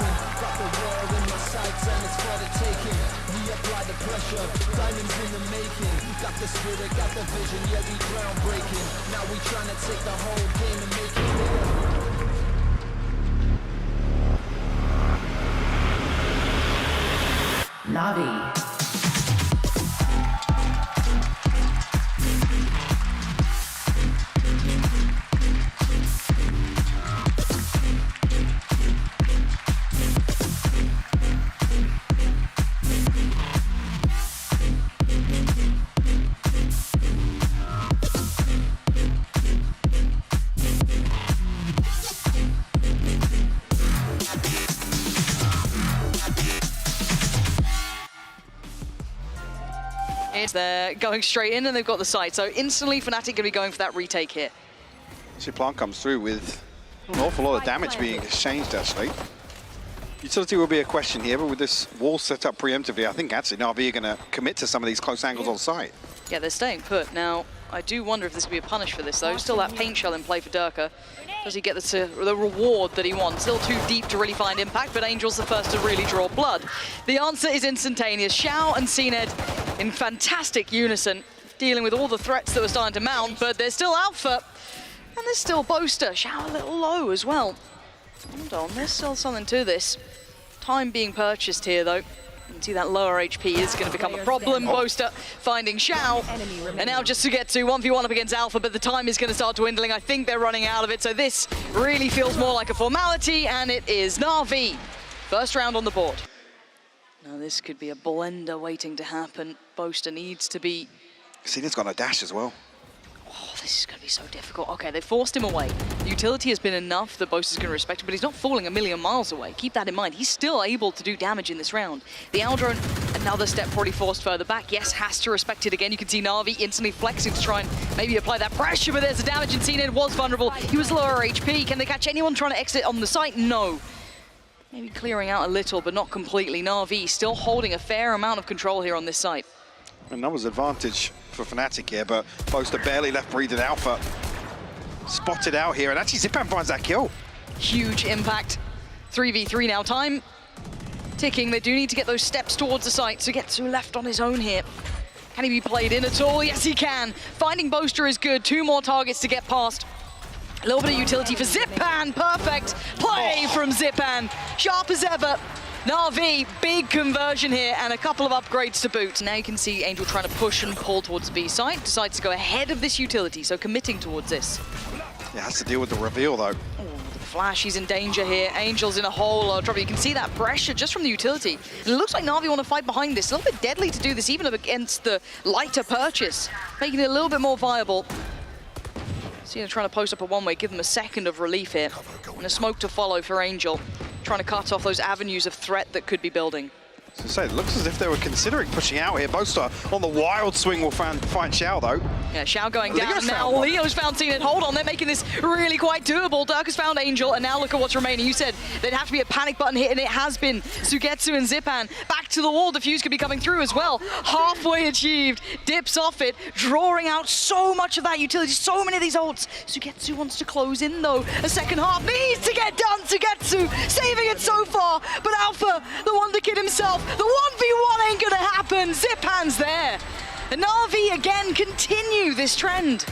breaking. Got the war in my sights and it's for the taking. We apply the pressure, diamonds in the making. Got the spirit, got the vision, yeah, we groundbreaking. Now we trying to take the whole game and make it bigger. NAVI. They're going straight in and they've got the site. So instantly FNATIC going to be going for that retake here. Zyppan comes through with an awful lot of damage being exchanged actually. Utility will be a question here, but with this wall set up preemptively, I think actually NAVI are going to commit to some of these close angles on site. Yeah, they're staying put. Now, I do wonder if this could be a punish for this though. Still that paint shell in play for Derke. Does he get the reward that he wants? Still too deep to really find impact, but Angel's the first to really draw blood. The answer is instantaneous. Shao and cNed in fantastic unison, dealing with all the threats that were starting to mount, but there's still Alpha, and there's still Boaster. Shao a little low as well. Hold on, there's still something to this. Time being purchased here though. You can see that lower HP is going to become a problem. Boaster finding Shao, and now just SUYGETSU 1v1 up against Alpha, but the time is going to start dwindling. I think they're running out of it, so this really feels more like a formality, and it is NAVI. First round on the board. Now this could be a blender waiting to happen. Boaster needs to be... cNed's got a dash as well. Oh, this is going to be so difficult. Okay, they forced him away. The utility has been enough that Boaster's going to respect him, but he's not falling a million miles away. Keep that in mind. He's still able to do damage in this round. The Aldrone, another step probably forced further back. Yes, has to respect it again. You can see NAVI instantly flexing to try and maybe apply that pressure, but there's the damage, and cNed was vulnerable. He was lower HP. Can they catch anyone trying to exit on the site? No. Maybe clearing out a little, but not completely. NAVI still holding a fair amount of control here on this site. And that was advantage for FNATIC here, but Boaster barely left breathing. Alpha spotted out here, and actually Zyppan finds that kill. Huge impact. 3v3 now. Time ticking. They do need to get those steps towards the site. SUYGETSU left on his own here. Can he be played in at all? Yes, he can. Finding Boaster is good. 2 more targets to get past. A little bit of utility for Zyppan. Perfect play from Zyppan. Sharp as ever. NAVI, big conversion here, and a couple of upgrades to boot. Now you can see Angel trying to push and pull towards the B site. Decides to go ahead of this utility, so committing towards this. Yeah, has to deal with the reveal though. Oh, the flash, he's in danger here. Angel's in a whole lot of trouble. You can see that pressure just from the utility. And it looks like NAVI want to fight behind this. A little bit deadly to do this, even against the lighter purchase, making it a little bit more viable. So trying to post up a one-way, give them a second of relief here. And a smoke to follow for Angel. Trying to cut off those avenues of threat that could be building. So say, it looks as if they were considering pushing out here. Boaster on the wild swing will find Shao though. Yeah, Shao going down now. Leo's found cNed. Hold on, they're making this really quite doable. Derke's found Angel, and now look at what's remaining. You said there'd have to be a panic button hit, and it has been. SUYGETSU and Zyppan back to the wall. The fuse could be coming through as well. Halfway achieved. Dips off it, drawing out so much of that utility. So many of these ults. SUYGETSU wants to close in though. A second half needs to get done. SUYGETSU saving it so far, but Alpha, the Wonder Kid himself, the 1v1 ain't gonna happen. Zyppan's there. And NAVI again continue this trend.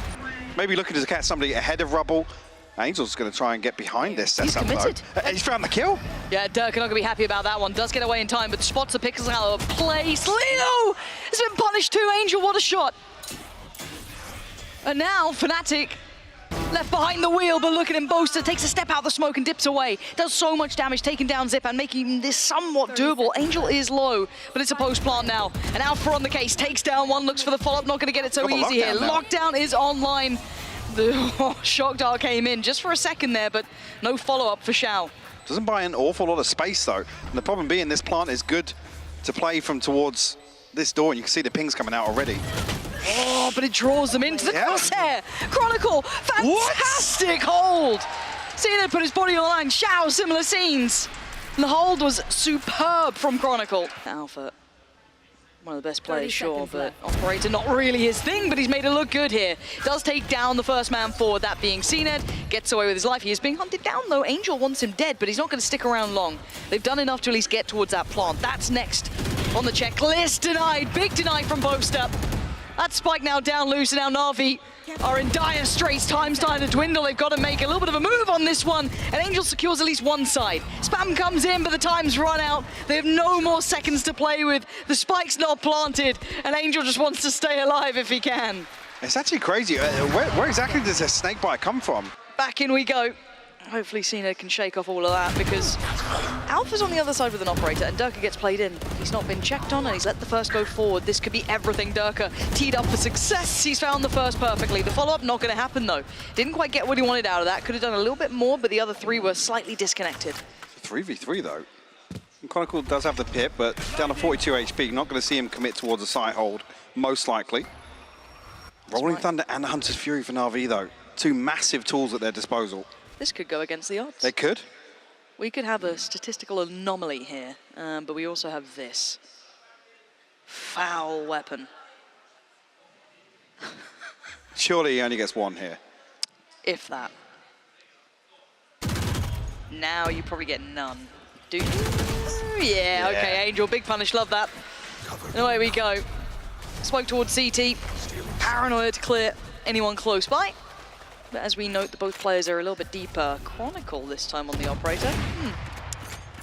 Maybe looking to catch somebody ahead of Rubble. Angel's going to try and get behind this setup though. He's found the kill. Yeah, Derke not going to be happy about that one. Does get away in time, but spots the pixels out of place. Leo has been punished too. Angel, what a shot. And now FNATIC left behind the wheel, but look at him. Boaster takes a step out of the smoke and dips away. Does so much damage, taking down Zyppan, making this somewhat doable. Angel is low, but it's a post plant now. And Alpha on the case, takes down one, looks for the follow-up. Not going to get it so easy here. Lockdown is online. The shock dart came in just for a second there, but no follow-up for Shao. Doesn't buy an awful lot of space though. And the problem being this plant is good to play from towards this door, and you can see the pings coming out already. Oh, but it draws them into the crosshair. Chronicle, fantastic hold. cNed put his body on the line. Shao, similar scenes. And the hold was superb from Chronicle. Alpha One of the best players, sure, but Operator not really his thing, but he's made it look good here. Does take down the first man forward, that being cNed. Gets away with his life. He is being hunted down, though. Angel wants him dead, but he's not going to stick around long. They've done enough to at least get towards that plant. That's next on the checklist. Denied. Big deny from Boaster. That spike now down loose, and now NAVI are in dire straits. Time's starting to dwindle. They've got to make a little bit of a move on this one, and Angel secures at least one side. Spam comes in, but the time's run out. They have no more seconds to play with. The spike's not planted, and Angel just wants to stay alive if he can. It's actually crazy. Where exactly does this snake bite come from? Back in we go. Hopefully cNed can shake off all of that, because Alpha's on the other side with an Operator, and Derke gets played in. He's not been checked on, and he's let the first go forward. This could be everything. Derke teed up for success. He's found the first perfectly. The follow-up not going to happen, though. Didn't quite get what he wanted out of that. Could have done a little bit more, but the other three were slightly disconnected. 3v3, though. And Chronicle does have the pit, but down to 42 HP. Not going to see him commit towards a side hold, most likely. Rolling Thunder and Hunter's Fury for NAVI, though. Two massive tools at their disposal. This could go against the odds. They could. We could have a statistical anomaly here, but we also have this. Foul weapon. Surely he only gets one here. If that. Now you probably get none. Do you? Yeah, okay, Angel, big punish, love that. And away we go. Smoke towards CT. Paranoia to clear anyone close by. But as we note, both players are a little bit deeper. Chronicle this time on the Operator.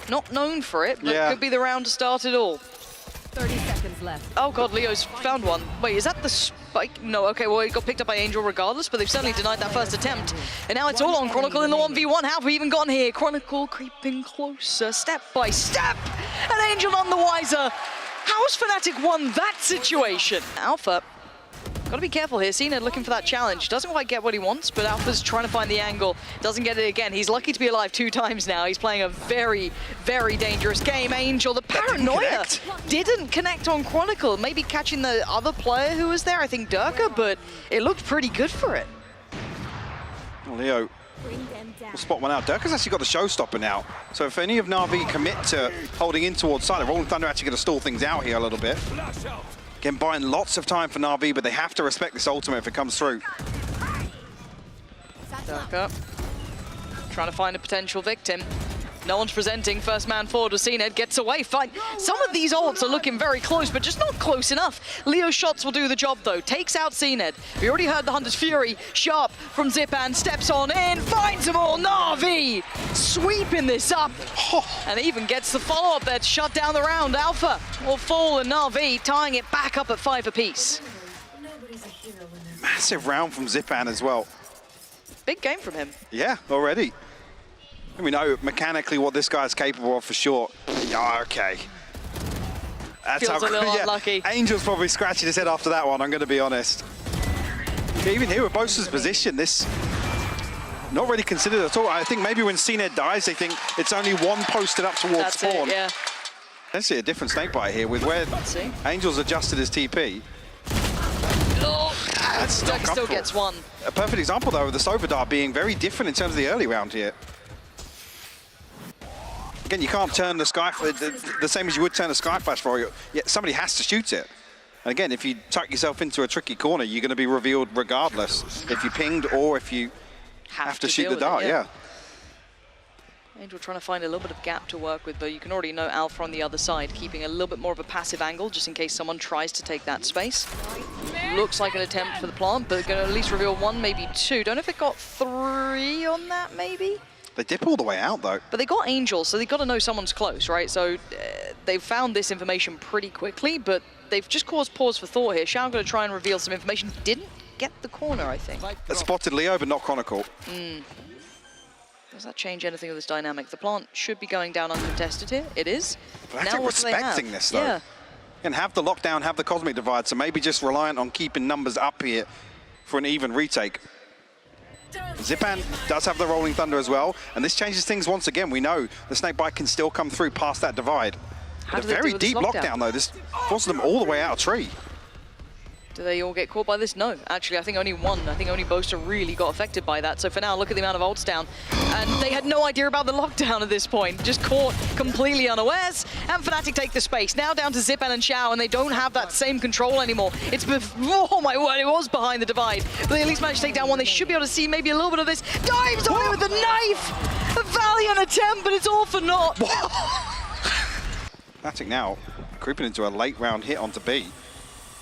Not known for it, but could be the round to start it all. 30 seconds left. Oh god, Leo's found one. Wait, is that the spike? No, okay, well, he got picked up by Angel regardless, but they've certainly denied that first attempt. And now it's all on Chronicle in the 1v1. How have we even gotten here? Chronicle creeping closer, step by step. And Angel none the wiser. How's FNATIC won that situation? Alpha. Gotta be careful here. cNed looking for that challenge. Doesn't quite get what he wants, but Alpha's trying to find the angle. Doesn't get it again. He's lucky to be alive 2 times now. He's playing a very, very dangerous game. Angel, the paranoia didn't connect on Chronicle. Maybe catching the other player who was there, I think Derke, but it looked pretty good for it. Leo will spot one out. Derke's actually got the showstopper now. So if any of NAVI commit to holding in towards side, the Rolling Thunder actually going to stall things out here a little bit. Again, buying lots of time for NAVI, but they have to respect this ultimate if it comes through. Derke trying to find a potential victim. No one's presenting. First man forward with cNed. Gets away. Fine. Some of these ults are looking very close, but just not close enough. Leo's shots will do the job, though. Takes out cNed. We already heard the Hunter's Fury. Sharp from Zyppan. Steps on in. Finds them all. NAVI sweeping this up. And even gets the follow-up there to shut down the round. Alpha will fall, and NAVI tying it back up at 5 apiece. Massive round from Zyppan as well. Big game from him. Yeah, already. We know mechanically what this guy's capable of for sure. Yeah, okay. That's Feels a little unlucky. Angel's probably scratching his head after that one, I'm going to be honest. Yeah, even here with Boaster's position, this not really considered at all. I think maybe when cNed dies, they think it's only one posted up towards spawn. Yeah. Let's see a different snakebite here with where Angel's adjusted his TP. Oh, Derke still gets one. A perfect example, though, of the Sober Dart being very different in terms of the early round here. Again, you can't turn the Sky the same as you would turn a Sky Flash for you. Yet somebody has to shoot it. And again, if you tuck yourself into a tricky corner, you're going to be revealed regardless. If you pinged or if you have to shoot the dart, yeah. Angel trying to find a little bit of gap to work with, but you can already know Alpha on the other side, keeping a little bit more of a passive angle just in case someone tries to take that space. Looks like an attempt for the plant, but going to at least reveal 1, maybe 2. Don't know if it got 3 on that, maybe? They dip all the way out, though. But they got Angel, so they've got to know someone's close, right? So they've found this information pretty quickly, but they've just caused pause for thought here. Shao going to try and reveal some information. Didn't get the corner, I think. Spotted Leo, but not Chronicle. Does that change anything of this dynamic? The plant should be going down uncontested here. It is. But now what do they have? Respecting this, though. Yeah. And have the lockdown, have the Cosmic Divide, so maybe just reliant on keeping numbers up here for an even retake. Zyppan does have the Rolling Thunder as well, and this changes things once again. We know the Snakebite can still come through past that divide. But a very deep lockdown, though. This forces them all the way out of tree. Do they all get caught by this? No, actually, I think only one. I think only Boaster really got affected by that. So for now, look at the amount of ults down. And they had no idea about the lockdown at this point. Just caught completely unawares. And FNATIC take the space. Now down to Zyppan and Shao, and they don't have that same control anymore. It's, oh my word, it was behind the divide. But they at least managed to take down one. They should be able to see maybe a little bit of this. Dives away with the knife! A valiant attempt, but it's all for naught. FNATIC now creeping into a late round hit onto B.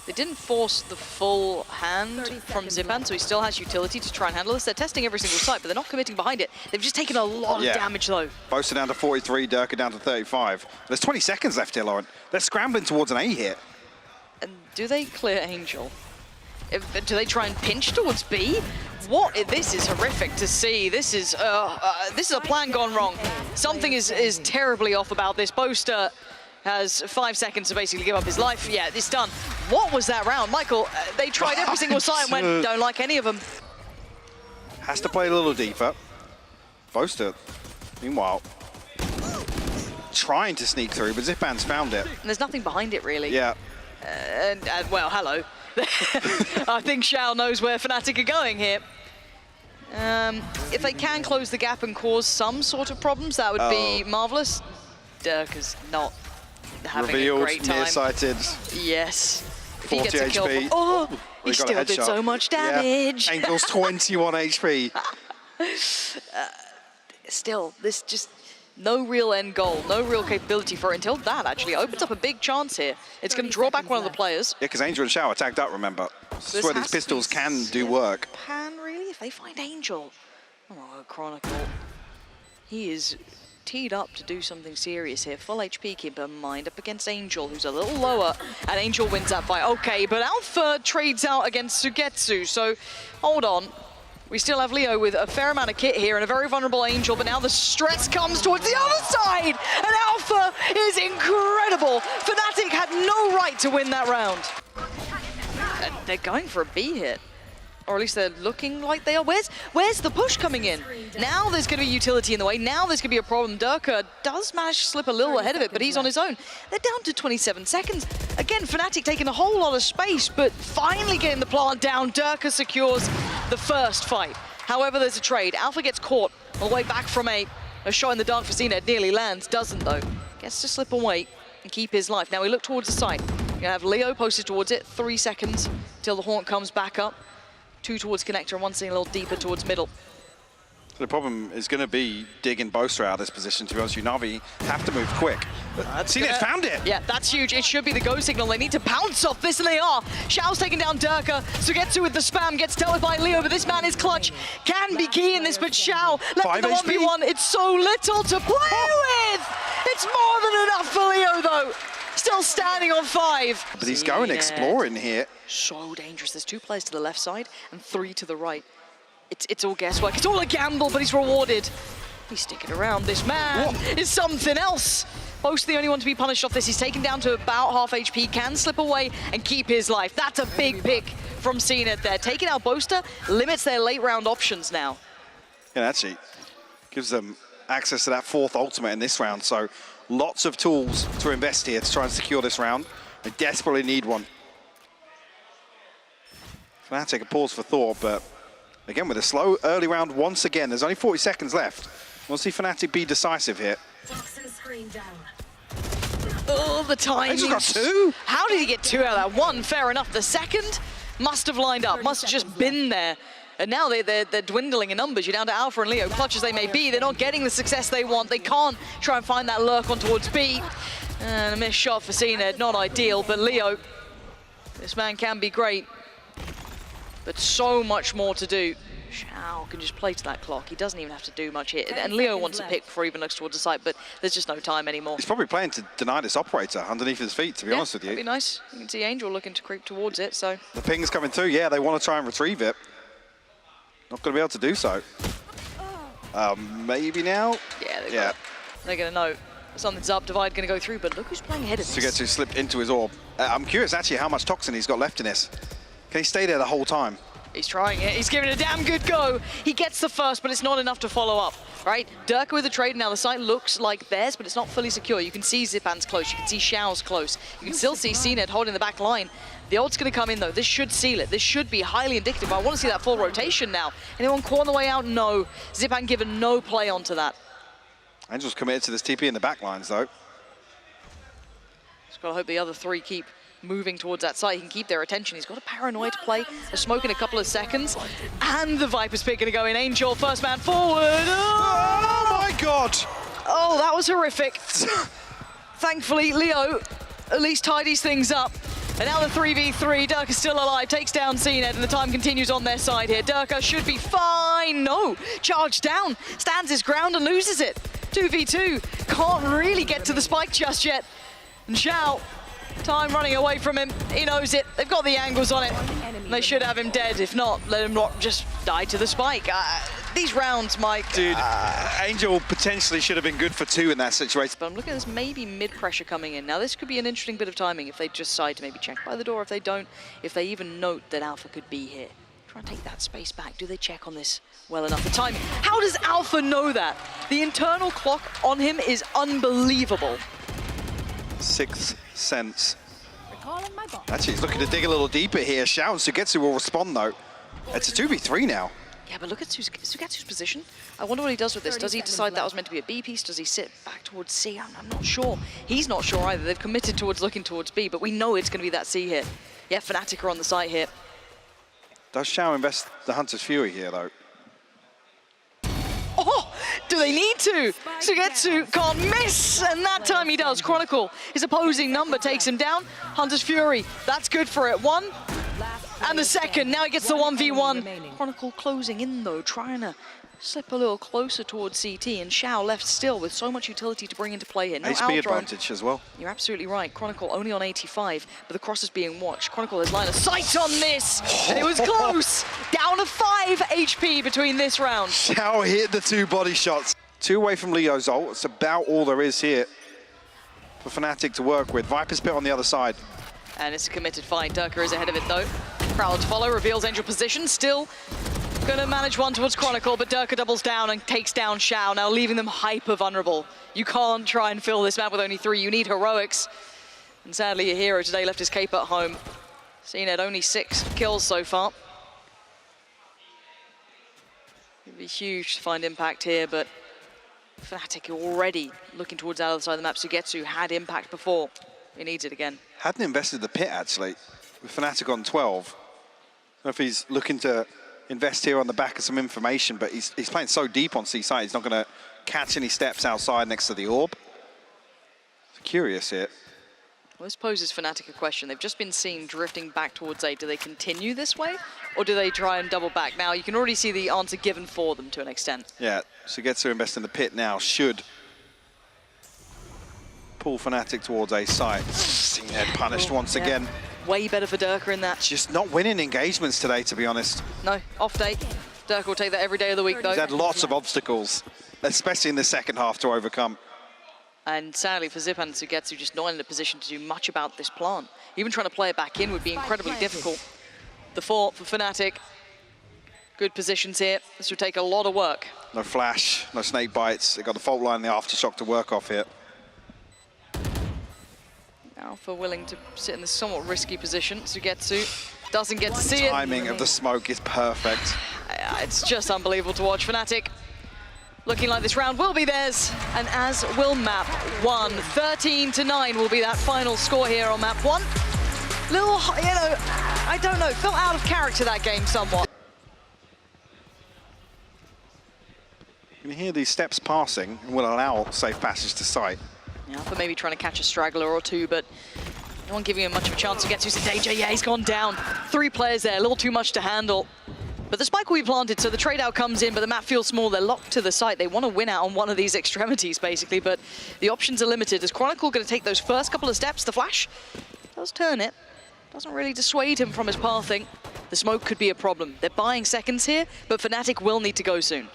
They didn't force the full hand from Zyppan, so he still has utility to try and handle this. They're testing every single site, but they're not committing behind it. They've just taken a lot of damage, though. Boaster down to 43, Derke down to 35. There's 20 seconds left here, Lauren. They're scrambling towards an A hit. And do they clear Angel? Do they try and pinch towards B? What? This is horrific to see. This is a plan gone wrong. Something is terribly off about this. Boaster has 5 seconds to basically give up his life. Yeah, it's done. What was that round? Michael, they tried every single site and went, don't like any of them. Has to play a little deeper. Boaster, meanwhile, trying to sneak through, but Zyppan's found it. And there's nothing behind it, really. Yeah. Well, hello. I think Shao knows where FNATIC are going here. If they can close the gap and cause some sort of problems, that would be marvelous. Derke's not having a great time. Nearsighted. Yes. If 40 he gets a kill HP. Oh, he still did so much damage. Yeah. Angel's 21 HP. Still, this just no real end goal, no real capability for it until that actually opens up a big chance here. It's going to draw back one of the players. Yeah, because Angel and Shao are tagged up, remember. This is where these pistols can do work. Pan, really? If they find Angel. Oh, Chronicle. He is teed up to do something serious here. Full HP, keep in mind, up against Angel, who's a little lower, and Angel wins that fight. Okay, but Alpha trades out against SUYGETSU, so hold on. We still have Leo with a fair amount of kit here and a very vulnerable Angel, but now the stress comes towards the other side, and Alpha is incredible. FNATIC had no right to win that round. And they're going for a B hit. Or at least they're looking like they are. Where's the push coming in? Now there's going to be utility in the way. Now there's going to be a problem. Derke does manage to slip a little ahead of it, but he's on his own. They're down to 27 seconds. Again, FNATIC taking a whole lot of space, but finally getting the plant down. Derke secures the first fight. However, there's a trade. Alpha gets caught on the way back from a shot in the dark for cNed. Nearly lands, doesn't though. Gets to slip away and keep his life. Now we look towards the site. You're going to have Leo posted towards it. 3 seconds till the Haunt comes back up. 2 towards connector and 1 sitting a little deeper towards middle. The problem is going to be digging Boaster out of this position. To be honest with you, NAVI have to move quick. cNed found it! Yeah, that's huge. It should be the go signal. They need to pounce off this, and they are. Shao's taking down Derke. SUYGETSU with the spam, gets dealt with by Leo, but this man is clutch. Can be key in this, but Shao left in the 1v1. It's so little to play with! It's more than enough for Leo, though. Still standing on 5. But he's going exploring here. So dangerous. There's 2 players to the left side and 3 to the right. It's all guesswork. It's all a gamble, but he's rewarded. He's sticking around. This man is something else. Boaster the only one to be punished off this. He's taken down to about half HP, can slip away and keep his life. That's a big pick from cNed there. Taking out Boaster limits their late round options now. Yeah, actually gives them access to that 4th ultimate in this round. So lots of tools to invest here to try and secure this round. They desperately need one. FNATIC a pause for thought, but again with a slow early round once again. There's only 40 seconds left. We'll see FNATIC be decisive here. Oh, the timing. He's got 2? How did he get 2 out of that? 1, fair enough. The second must have lined up, must have just been there. And now they're dwindling in numbers. You're down to Alpha and Leo, clutch as they may be. They're not getting the success they want. They can't try and find that lurk on towards B. And a missed shot for cNed, not ideal, but Leo, this man can be great. But so much more to do. Shao can just play to that clock. He doesn't even have to do much here. And Leo wants a pick before he even looks towards the site, but there's just no time anymore. He's probably playing to deny this operator underneath his feet, to be honest with you. That'd be nice. You can see Angel looking to creep towards it, so. The ping's coming through. Yeah, they want to try and retrieve it. Not going to be able to do so. Maybe now? Yeah, they're going to know. Something's up, divide going to go through, but look who's playing ahead of this. SUYGETSU slipped into his orb. I'm curious actually how much toxin he's got left in this. Can he stay there the whole time? He's trying it. He's giving it a damn good go. He gets the first, but it's not enough to follow up, right? Derke with the trade. Now the site looks like theirs, but it's not fully secure. You can see Zyppan's close. You can see Shao's close. You can still see cNed holding the back line. The ult's going to come in, though. This should seal it. This should be highly indicative. I want to see that full rotation now. Anyone caught on the way out? No. Zyppan given no play onto that. Angel's committed to this TP in the back lines, though. Just got to hope the other three keep moving towards that site. He can keep their attention. He's got a paranoid play, a smoke in a couple of seconds, and the Viper's pick going to go in. Angel, first man forward. Oh my God! Oh, that was horrific. Thankfully, Leo at least tidies things up. And now the 3v3, Derke is still alive, takes down cNed, and the time continues on their side here. Derke should be fine. No, charged down, stands his ground and loses it. 2v2, can't really get to the spike just yet. And Shao, time running away from him. He knows it. They've got the angles on it. They should have him dead. If not, let him not just die to the spike. These rounds, Mike. Dude, Angel potentially should have been good for 2 in that situation. But I'm looking at this maybe mid-pressure coming in. Now, this could be an interesting bit of timing if they just decide to maybe check by the door. If they don't, if they even note that Alpha could be here. Try and take that space back. Do they check on this well enough? The timing. How does Alpha know that? The internal clock on him is unbelievable. Sixth sense. Actually, he's looking to dig a little deeper here. Shao and SUYGETSU will respond, though. It's a 2v3 now. Yeah, but look at SUYGETSU's position. I wonder what he does with this. Does he decide that was meant to be a B piece? Does he sit back towards C? I'm not sure. He's not sure either. They've committed towards looking towards B, but we know it's going to be that C here. Yeah, FNATIC are on the site here. Does Shao invest the Hunter's Fury here, though? Oh, do they need to? SUYGETSU can't miss, and that time he does. Chronicle, his opposing number, takes him down. Hunter's Fury, that's good for it. One, and the second. Now he gets the 1v1. Chronicle closing in, though, trying to slip a little closer towards CT, and Shao left still with so much utility to bring into play here. No HP advantage as well. You're absolutely right. Chronicle only on 85, but the cross is being watched. Chronicle has line of sight on this, and it was close. Down to 5 HP between this round. Shao hit the 2 body shots. 2 away from Leo's ult. It's about all there is here for FNATIC to work with. Viper's pit on the other side. And it's a committed fight. Derke is ahead of it, though. Proud to follow, reveals Angel position. Still going to manage one towards Chronicle, but Derke doubles down and takes down Shao, now leaving them hyper vulnerable. You can't try and fill this map with only 3. You need heroics. And sadly, your hero today left his cape at home. cNed only 6 kills so far. It'd be huge to find impact here, but FNATIC already looking towards the other side of the map. SUYGETSU had impact before. He needs it again. Hadn't invested the pit, actually, with FNATIC on 12. I don't know if he's looking to invest here on the back of some information, but he's playing so deep on C side, he's not going to catch any steps outside next to the orb. It's curious here. Well, this poses FNATIC a question. They've just been seen drifting back towards A. Do they continue this way, or do they try and double back? Now, you can already see the answer given for them to an extent. Yeah, so gets to invest in the pit now, should pull FNATIC towards A site. cNed punished once again. Way better for Derke in that. Just not winning engagements today, to be honest. No, off day. Derke will take that every day of the week, though. He's had lots of obstacles, especially in the second half, to overcome. And sadly for Zyppan and SUYGETSU, just not in a position to do much about this plant. Even trying to play it back in would be incredibly difficult. The 4 for FNATIC. Good positions here. This would take a lot of work. No flash, no snake bites. They've got the fault line and the aftershock to work off here. Alpha willing to sit in this somewhat risky position. SUYGETSU doesn't get to see it. Timing of the smoke is perfect. It's just unbelievable to watch. FNATIC looking like this round will be theirs, and as will map 1. 13-9 will be that final score here on map 1. Little, you know, I don't know, felt out of character that game somewhat. You can hear these steps passing and will allow safe passage to site. Yeah, Alpha maybe trying to catch a straggler or 2, but no one giving him much of a chance to get to. He's in danger. Yeah, he's gone down. 3 players there, a little too much to handle. But the spike will be planted, so the trade out comes in, but the map feels small. They're locked to the site. They want to win out on one of these extremities, basically, but the options are limited. Is Chronicle going to take those first couple of steps? The flash does turn it. Doesn't really dissuade him from his pathing. The smoke could be a problem. They're buying seconds here, but FNATIC will need to go soon.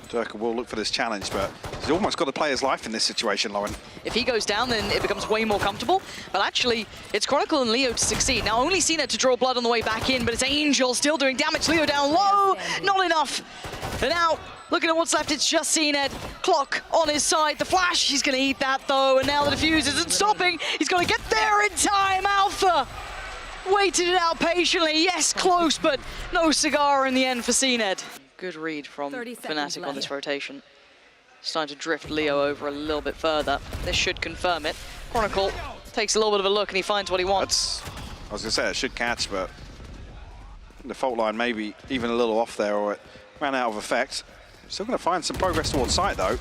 Derke will look for this challenge, but he's almost got to play his life in this situation, Lauren. If he goes down, then it becomes way more comfortable. But actually, it's Chronicle and Leo to succeed. Now, only cNed to draw blood on the way back in, but it's Angel still doing damage. Leo down low, not enough. And now, looking at what's left, it's just cNed. Clock on his side. The flash, he's going to eat that though. And now the defuse isn't stopping. He's going to get there in time. Alpha waited it out patiently. Yes, close, but no cigar in the end for cNed. Good read from FNATIC on this rotation. Starting to drift Leo over a little bit further. This should confirm it. Chronicle takes a little bit of a look and he finds what he wants. I was going to say it should catch, but the fault line maybe even a little off there, or it ran out of effect. Still going to find some progress towards site though.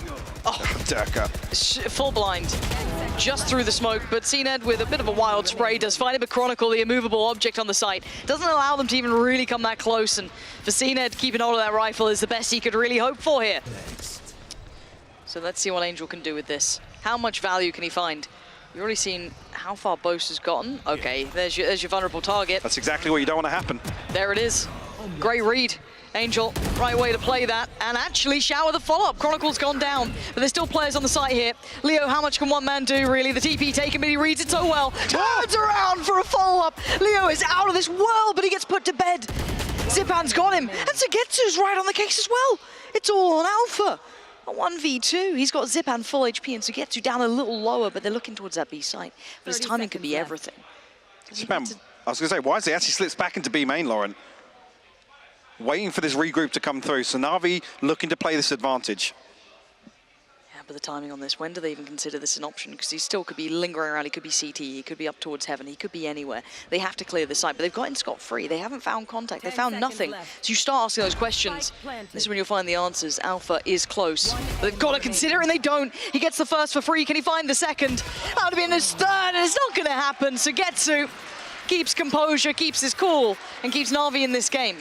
Oh, Derke. Full blind, just through the smoke, but cNed with a bit of a wild spray does find it, but Chronicle, the immovable object on the site, doesn't allow them to even really come that close, and for cNed, keeping hold of that rifle is the best he could really hope for here. So let's see what Angel can do with this. How much value can he find? You've already seen how far Boaster's gotten. Okay, there's your vulnerable target. That's exactly what you don't want to happen. There it is. Great read. Angel, right way to play that. And actually, Shao with the follow-up. Chronicle's gone down, but there's still players on the site here. Leo, how much can one man do, really? The TP taken, but he reads it so well. Turns around for a follow-up. Leo is out of this world, but he gets put to bed. Zyppan's got him. And SUYGETSU's right on the case as well. It's all on Alpha. A 1v2. He's got Zyppan full HP and SUYGETSU down a little lower, but they're looking towards that B site. But his timing could be everything. Zyppan, I was going to say, wisely actually slips back into B main, Lauren. Waiting for this regroup to come through. So NAVI looking to play this advantage. Yeah, but the timing on this, when do they even consider this an option? Because he still could be lingering around. He could be CT, he could be up towards heaven, he could be anywhere. They have to clear the site, but they've gotten scot-free. They haven't found contact, they found nothing. So you start asking those questions. This is when you'll find the answers. Alpha is close. But they've got to consider it, and they don't. He gets the first for free. Can he find the second? That would have been his third, and it's not going to happen. So SUYGETSU keeps composure, keeps his cool, and keeps NAVI in this game.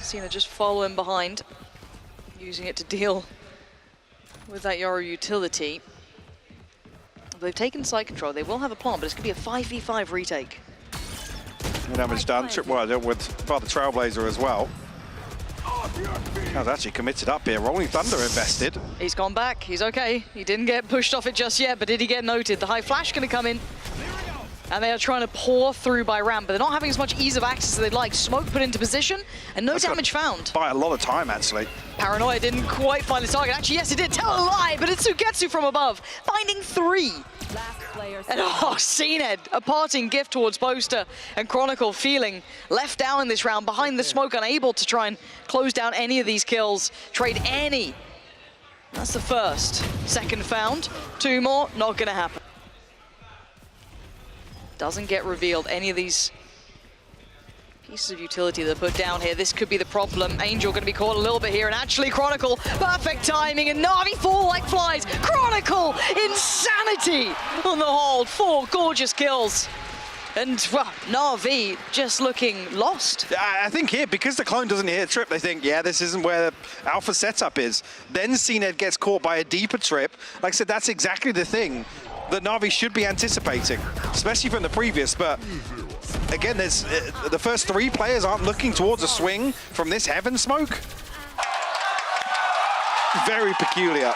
Cena just following behind, using it to deal with that Yoru utility. They've taken site control. They will have a plant, but it's going to be a 5v5 retake. No damage done. Tripwire with Father Trailblazer as well. That's actually committed up here. Rolling Thunder invested. He's gone back. He's okay. He didn't get pushed off it just yet, but did he get noted? The high flash going to come in. And they are trying to pour through by ramp, but they're not having as much ease of access as they'd like. Smoke put into position, and no damage found. By a lot of time, actually. Paranoia didn't quite find his target. Actually, yes, it did. Tell a lie, but it's SUYGETSU from above, finding 3. And cNed, a parting gift towards Boaster, and Chronicle feeling left down in this round, behind the smoke, unable to try and close down any of these kills, trade any. That's the first. Second found, 2 more, not gonna happen. Doesn't get revealed any of these pieces of utility that are put down here. This could be the problem. Angel going to be caught a little bit here, and actually Chronicle, perfect timing, and NAVI fall like flies. Chronicle, insanity on the hold. 4 gorgeous kills. And, well, NAVI just looking lost. I think here, because the clone doesn't hit a trip, they think, yeah, this isn't where the Alpha setup is. Then cNed gets caught by a deeper trip. Like I said, that's exactly the thing that NAVI should be anticipating, especially from the previous, but again, there's the first 3 players aren't looking towards a swing from this heaven smoke. Very peculiar.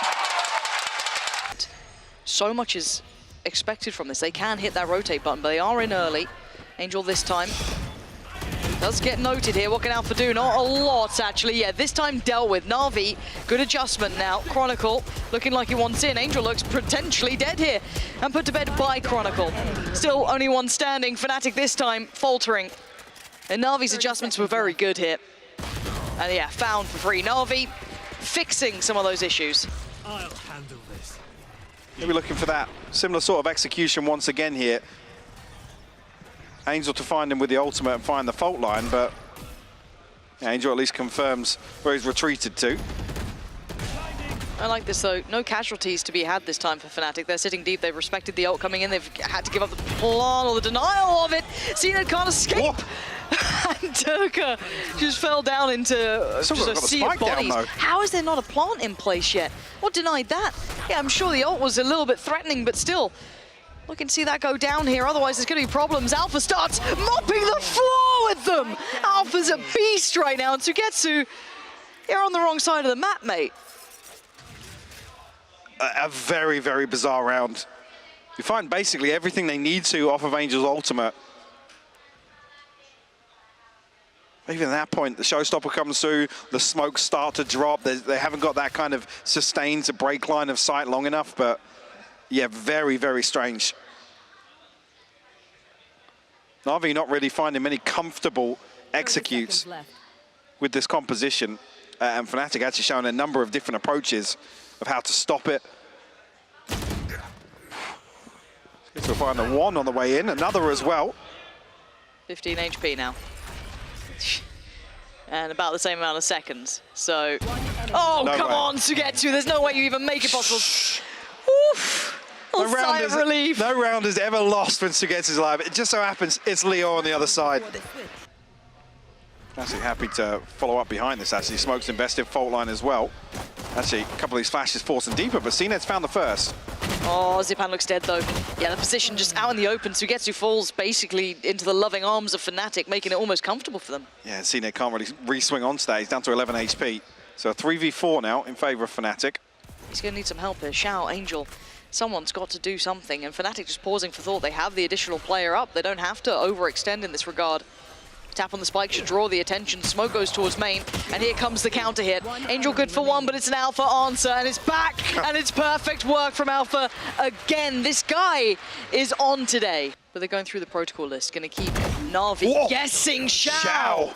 So much is expected from this. They can hit that rotate button, but they are in early. Angel this time does get noted here. What can Alpha do? Not a lot, actually. Yeah, this time dealt with. NAVI, good adjustment now. Chronicle looking like he wants in. Angel looks potentially dead here and put to bed by Chronicle. Still only one standing. FNATIC this time faltering. And NAVI's adjustments were very good here. And yeah, found for free. NAVI fixing some of those issues. I'll handle this. Maybe looking for that similar sort of execution once again here. Angel to find him with the ultimate and find the fault line, but Angel at least confirms where he's retreated to. I like this though. No casualties to be had this time for FNATIC. They're sitting deep. They've respected the ult coming in. They've had to give up the plan or the denial of it. cNed can't escape. And Derke just fell down into just a sea of bodies. How is there not a plant in place yet? What denied that? Yeah, I'm sure the ult was a little bit threatening, but still. We can see that go down here, otherwise there's going to be problems. Alpha starts mopping the floor with them. Alpha's a beast right now, and SUYGETSU, you're on the wrong side of the map, mate. A very, very bizarre round. You find basically everything they need to off of Angel's ultimate. Even at that point, the showstopper comes through, the smokes start to drop. They haven't got that kind of sustained to break line of sight long enough, but yeah, very, very strange. NAVI not really finding many comfortable executes with this composition. And FNATIC actually showing a number of different approaches of how to stop it. So find a one on the way in, another as well. 15 HP now. And about the same amount of seconds. So, oh, no come on, SUYGETSU. There's no way you even make it possible. Oof. Sigh of relief. No round is ever lost when SUYGETSU is alive. It just so happens it's Leo on the other side. Actually happy to follow up behind this, actually. Smokes invested fault line as well. Actually, a couple of these flashes forcing deeper, but cNed's found the first. Oh, Zyppan looks dead, though. Yeah, the position just out in the open. SUYGETSU falls basically into the loving arms of FNATIC, making it almost comfortable for them. Yeah, cNed can't really re-swing onto that. He's down to 11 HP. So a 3v4 now in favor of FNATIC. He's going to need some help here. Shao, Angel, someone's got to do something. And FNATIC just pausing for thought. They have the additional player up. They don't have to overextend in this regard. Tap on the spike should draw the attention. Smoke goes towards main, and here comes the counter hit. Angel good for one, but it's an Alpha answer, and it's back, and it's perfect work from Alpha again. This guy is on today. But they're going through the protocol list, going to keep NAVI guessing Shao.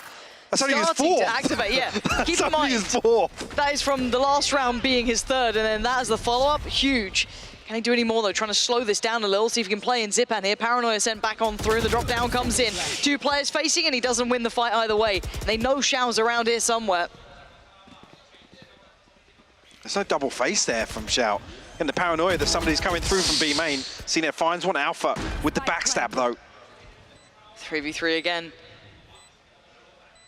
That's only his Starting fourth. to activate, yeah. Keep in mind, his fourth. That is from the last round being his third, and then that is the follow-up. Huge. Can he do any more, though? Trying to slow this down a little, see if he can play in Zyppan here. Paranoia sent back on through. The drop down comes in. Two players facing, and he doesn't win the fight either way. They know Shao's around here somewhere. There's no double face there from Shao. And the paranoia that somebody's coming through from B main. cNed finds one Alpha with the backstab, though. 3v3 again.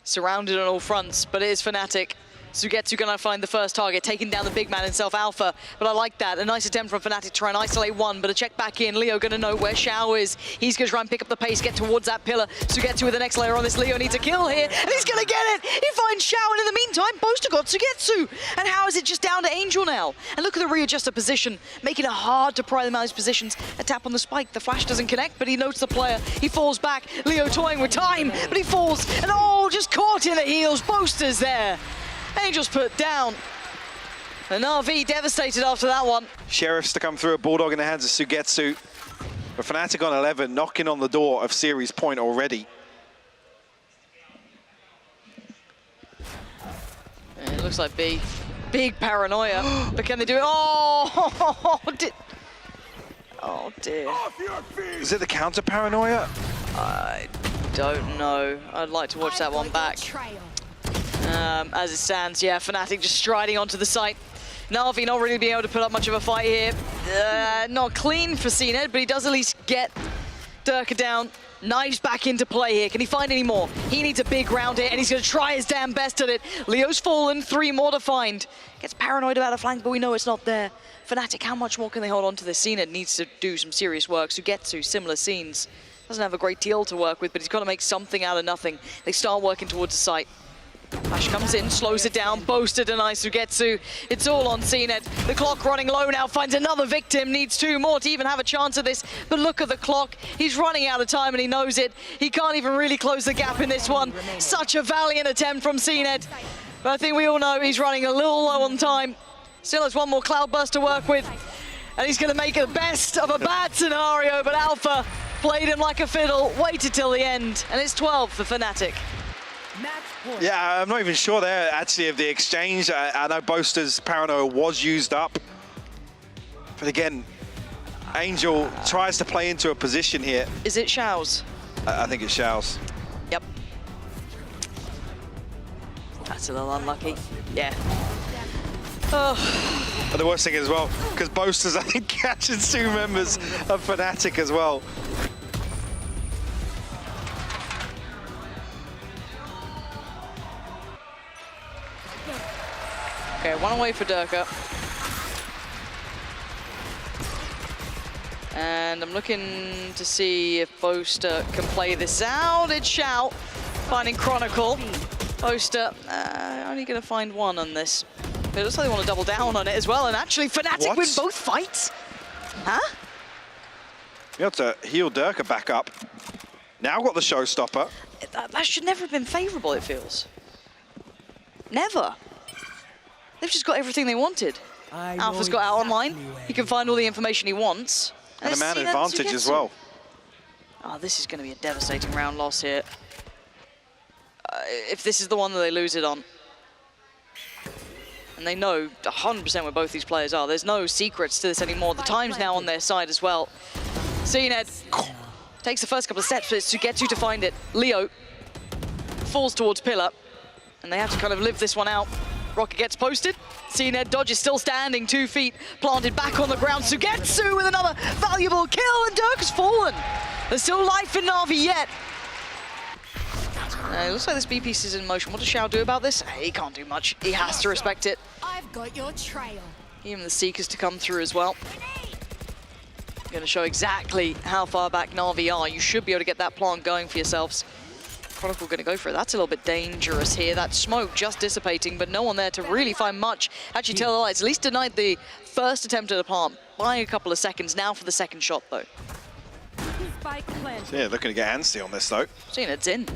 Surrounded on all fronts, but it is FNATIC. SUYGETSU gonna find the first target, taking down the big man himself, Alpha. But I like that. A nice attempt from FNATIC to try and isolate one, but a check back in. Leo gonna know where Shao is. He's gonna try and pick up the pace, get towards that pillar. SUYGETSU with the next layer on this. Leo needs a kill here, and he's gonna get it! He finds Shao, and in the meantime, Boaster got SUYGETSU! And how is it just down to Angel now? And look at the readjuster position, making it hard to pry them out of his positions. A tap on the spike, the flash doesn't connect, but he notes the player. He falls back, Leo toying with time, but he falls, and oh, just caught in the heels. Boaster's there. Angel's put down. And NAVI devastated after that one. Sheriffs to come through, a Bulldog in the hands of SUYGETSU. But FNATIC on 11, knocking on the door of series point already. And it looks like big paranoia. But can they do it? Oh, oh dear. Is it the counter paranoia? I don't know. I'd like to watch that one back. As it stands, yeah, FNATIC just striding onto the site. NAVI not really being able to put up much of a fight here. Not clean for cNed, but he does at least get Derke down. Knives back into play here. Can he find any more? He needs a big round here, and he's going to try his damn best at it. Leo's fallen, 3 more to find. Gets paranoid about a flank, but we know it's not there. FNATIC, how much more can they hold on to this? cNed needs to do some serious work. SUYGETSU, similar scenes. Doesn't have a great deal to work with, but he's got to make something out of nothing. They start working towards the site. Flash comes in, slows it down, Boaster denies SUYGETSU. It's all on cNed. The clock running low now, finds another victim, needs 2 more to even have a chance at this. But look at the clock, he's running out of time and he knows it. He can't even really close the gap in this one. Such a valiant attempt from cNed. But I think we all know he's running a little low on time. Still has one more Cloudburst to work with. And he's going to make the best of a bad scenario, but Alpha played him like a fiddle, waited till the end, and it's 12 for FNATIC. Yeah, I'm not even sure there actually of the exchange. I know Boaster's paranoia was used up. But again, Angel tries to play into a position here. Is it Shao's? I think it's Shao's. Yep. That's a little unlucky. Yeah. Oh. And the worst thing as well, because Boaster's, I think, catching 2 members of FNATIC as well. Okay, one away for Derke. And I'm looking to see if Boaster can play this out. It's Shao finding Chronicle. Boaster only going to find one on this. But it looks like they want to double down on it as well. And actually, FNATIC win both fights. Huh? You have to heal Derke back up. Now got the showstopper. that should never have been favourable, it feels. Never. They've just got everything they wanted. Alpha's got out online. He can find all the information he wants. And a man advantage as well. Oh, this is going to be a devastating round loss here. If this is the one that they lose it on. And they know 100% where both these players are. There's no secrets to this anymore. The time's now on their side as well. cNed takes the first couple of steps, but it's SUYGETSU to find it. Leo falls towards Pillar, and they have to kind of live this one out. Rocket gets posted. cNed Dodge is still standing, 2 feet planted back on the ground. SUYGETSU with another valuable kill, and Derke has fallen. There's still life in NAVI yet. It looks like this B piece is in motion. What does Shao do about this? He can't do much. He has to respect it. I've got your trail. Even the Seekers to come through as well. Going to show exactly how far back NAVI are. You should be able to get that plant going for yourselves. Chronicle going to go for it. That's a little bit dangerous here. That smoke just dissipating, but no one there to really find much. Actually, tell the lights. At least denied the first attempt at a plant by a couple of seconds. Now for the second shot, though. So yeah, looking to get antsy on this, though. cNed's in.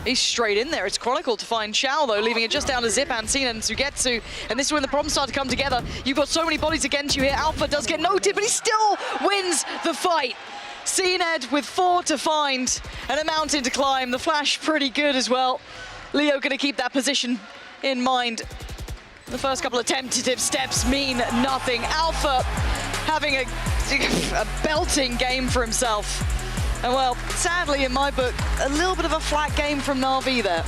He's straight in there. It's Chronicle to find Shao, though, leaving it just down to Zyppan, cNed, and SUYGETSU. And this is when the problems start to come together. You've got so many bodies against you here. Alpha does get noted, but he still wins the fight. cNed with 4 to find and a mountain to climb. The flash pretty good as well. Leo going to keep that position in mind. The first couple of tentative steps mean nothing. Alpha having a belting game for himself. And well, sadly in my book, a little bit of a flat game from NAVI there.